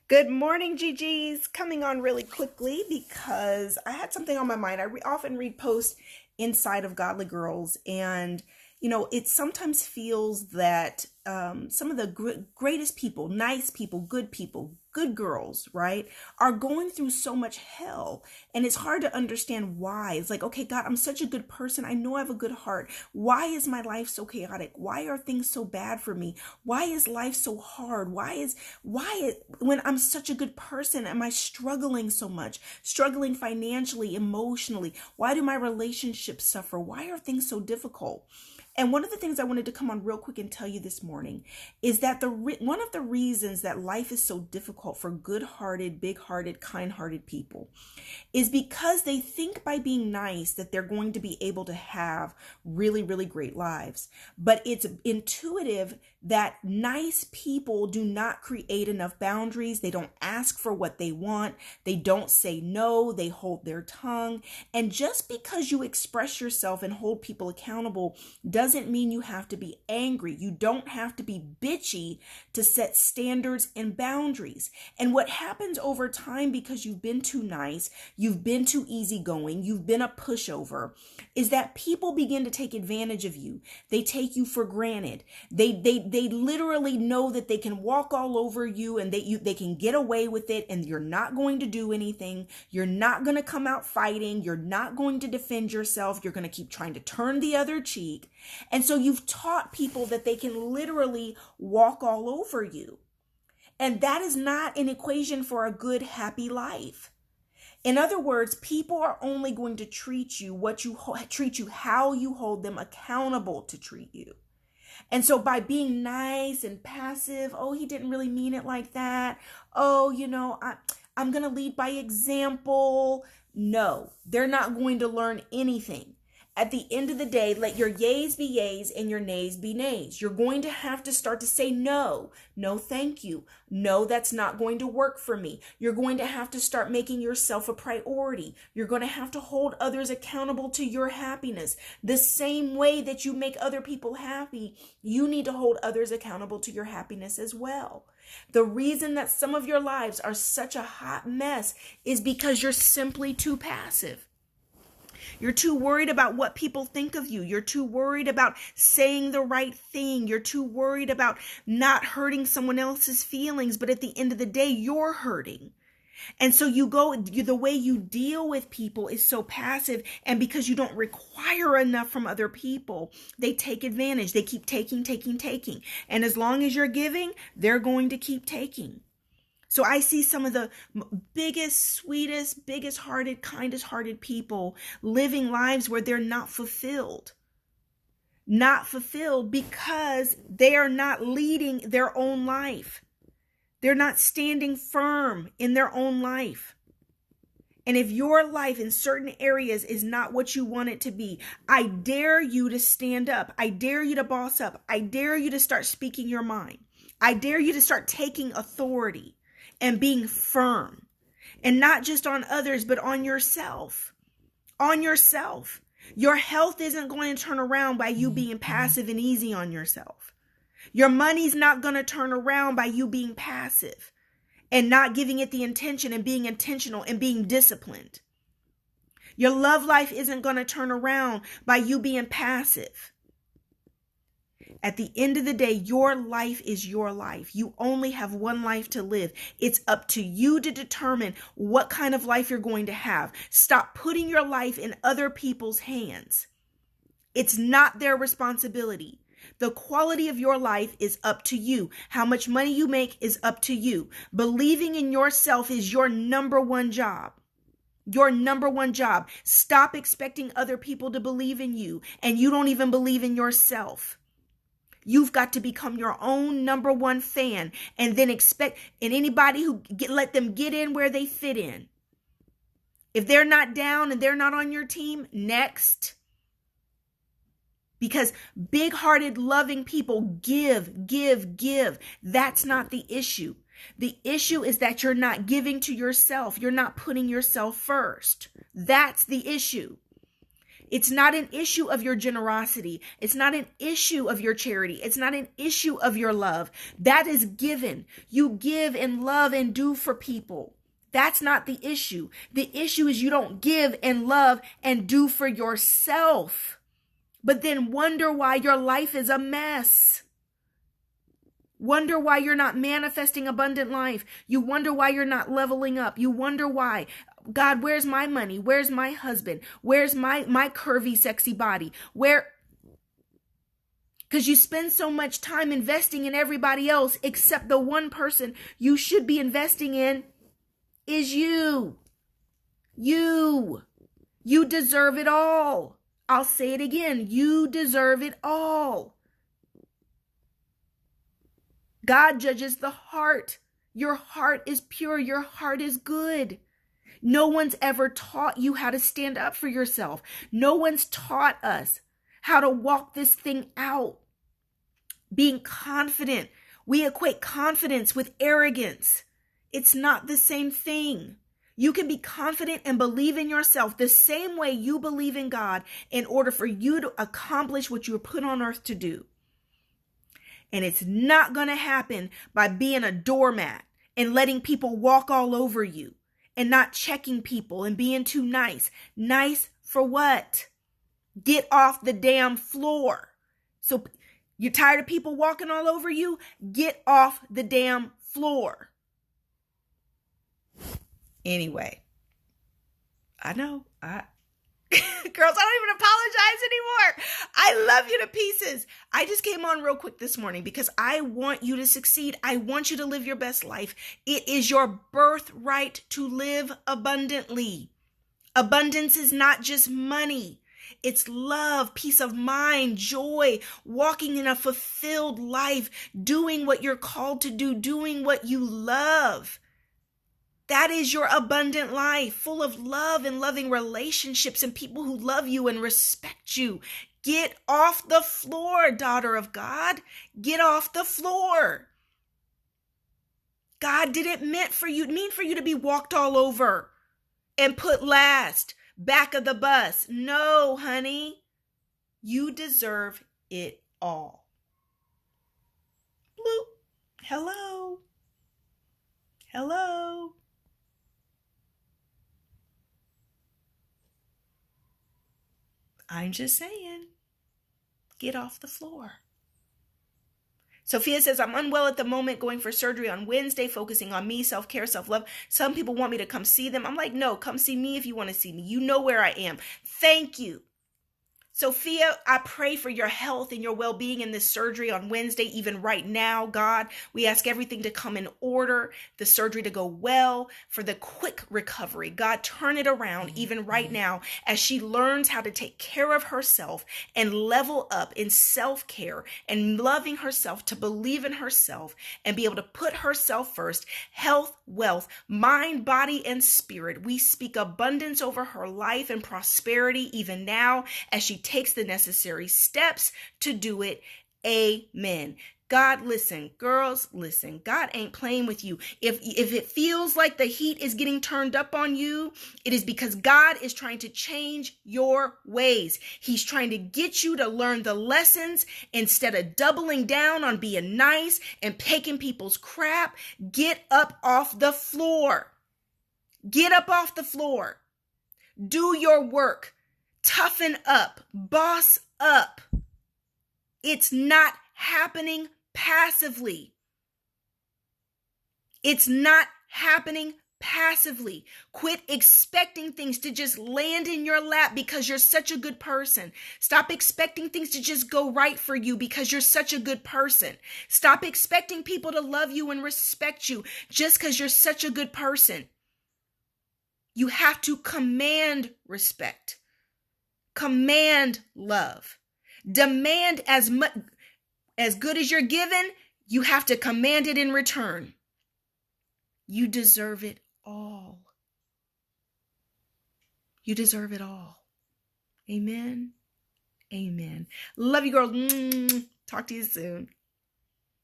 Good morning, GGs. Coming on really quickly because I had something on my mind. I often read posts inside of Godly Girls, and it sometimes feels that some of the greatest people, nice people, good girls, right, are going through so much hell. And it's hard to understand why. It's like, okay, God, I'm such a good person. I know I have a good heart. Why is my life so chaotic? Why are things so bad for me? Why is life so hard? When I'm such a good person, am I struggling so much? Struggling financially, emotionally? Why do my relationships suffer? Why are things so difficult? And one of the things I wanted to come on real quick and tell you this morning is that one of the reasons that life is so difficult for good-hearted, big-hearted, kind-hearted people is because they think by being nice that they're going to be able to have really, really great lives. But it's intuitive that nice people do not create enough boundaries. They don't ask for what they want. They don't say no. They hold their tongue. And just because you express yourself and hold people accountable doesn't mean you have to be angry. You don't have to be bitchy to set standards and boundaries. And what happens over time, because you've been too nice, you've been too easygoing, you've been a pushover, is that people begin to take advantage of you. They take you for granted. They literally know that they can walk all over you and they can get away with it, and you're not going to do anything. You're not going to come out fighting. You're not going to defend yourself. You're going to keep trying to turn the other cheek. And so you've taught people that they can literally walk all over you. And that is not an equation for a good, happy life. In other words, people are only going to treat you how you hold them accountable to treat you. And so by being nice and passive, oh, he didn't really mean it like that. Oh, I'm going to lead by example. No, they're not going to learn anything. At the end of the day, let your yays be yays and your nays be nays. You're going to have to start to say no. No, thank you. No, that's not going to work for me. You're going to have to start making yourself a priority. You're going to have to hold others accountable to your happiness. The same way that you make other people happy, you need to hold others accountable to your happiness as well. The reason that some of your lives are such a hot mess is because you're simply too passive. You're too worried about what people think of you. You're too worried about saying the right thing. You're too worried about not hurting someone else's feelings. But at the end of the day, you're hurting. And so the way you deal with people is so passive. And because you don't require enough from other people, they take advantage. They keep taking. And as long as you're giving, they're going to keep taking. So I see some of the biggest, sweetest, biggest hearted, kindest hearted people living lives where they're not fulfilled. Not fulfilled because they are not leading their own life. They're not standing firm in their own life. And if your life in certain areas is not what you want it to be, I dare you to stand up. I dare you to boss up. I dare you to start speaking your mind. I dare you to start taking authority and being firm, and not just on others, but on yourself. On yourself. Your health isn't going to turn around by you being passive and easy on yourself. Your money's not going to turn around by you being passive and not giving it the intention and being intentional and being disciplined. Your love life isn't going to turn around by you being passive. At the end of the day, your life is your life. You only have one life to live. It's up to you to determine what kind of life you're going to have. Stop putting your life in other people's hands. It's not their responsibility. The quality of your life is up to you. How much money you make is up to you. Believing in yourself is your number one job. Your number one job. Stop expecting other people to believe in you, and you don't even believe in yourself. You've got to become your own number one fan, and then anybody let them get in where they fit in. If they're not down and they're not on your team, next. Because big-hearted, loving people give. That's not the issue. The issue is that you're not giving to yourself. You're not putting yourself first. That's the issue. It's not an issue of your generosity. It's not an issue of your charity. It's not an issue of your love. That is given. You give and love and do for people. That's not the issue. The issue is you don't give and love and do for yourself, but then wonder why your life is a mess. Wonder why you're not manifesting abundant life. You wonder why you're not leveling up. You wonder why. God, where's my money? Where's my husband? Where's my curvy, sexy body? Because you spend so much time investing in everybody else, except the one person you should be investing in is you. You deserve it all. I'll say it again. You deserve it all. God judges the heart. Your heart is pure. Your heart is good. No one's ever taught you how to stand up for yourself. No one's taught us how to walk this thing out. Being confident. We equate confidence with arrogance. It's not the same thing. You can be confident and believe in yourself the same way you believe in God in order for you to accomplish what you were put on earth to do. And it's not going to happen by being a doormat and letting people walk all over you and not checking people and being too nice. Nice for what? Get off the damn floor. So you're tired of people walking all over you? Get off the damn floor. Anyway, I know, girls, I don't even apologize anymore. I love you to pieces. I just came on real quick this morning because I want you to succeed. I want you to live your best life. It is your birthright to live abundantly. Abundance is not just money. It's love, peace of mind, joy, walking in a fulfilled life, doing what you're called to do, doing what you love. That is your abundant life, full of love and loving relationships and people who love you and respect you. Get off the floor, daughter of God. Get off the floor. God didn't mean for you to be walked all over and put last, back of the bus. No, honey. You deserve it all. Bloop. Hello. Hello. I'm just saying, get off the floor. Sophia says, I'm unwell at the moment, going for surgery on Wednesday, focusing on me, self-care, self-love. Some people want me to come see them. I'm like, no, come see me if you want to see me. You know where I am. Thank you. Sophia, I pray for your health and your well-being in this surgery on Wednesday, even right now, God. We ask everything to come in order, the surgery to go well, for the quick recovery. God, turn it around even right now as she learns how to take care of herself and level up in self-care and loving herself, to believe in herself and be able to put herself first. Health, wealth, mind, body, and spirit. We speak abundance over her life and prosperity even now as she takes the necessary steps to do it. Amen. God, listen, girls, listen, God ain't playing with you. If it feels like the heat is getting turned up on you, it is because God is trying to change your ways. He's trying to get you to learn the lessons instead of doubling down on being nice and taking people's crap. Get up off the floor. Get up off the floor. Do your work. Toughen up, boss up. It's not happening passively. It's not happening passively. Quit expecting things to just land in your lap because you're such a good person. Stop expecting things to just go right for you because you're such a good person. Stop expecting people to love you and respect you just because you're such a good person. You have to command respect. Command love. Demand as good as you're given, you have to command it in return. You deserve it all. You deserve it all. Amen. Amen. Love you, girl. Talk to you soon.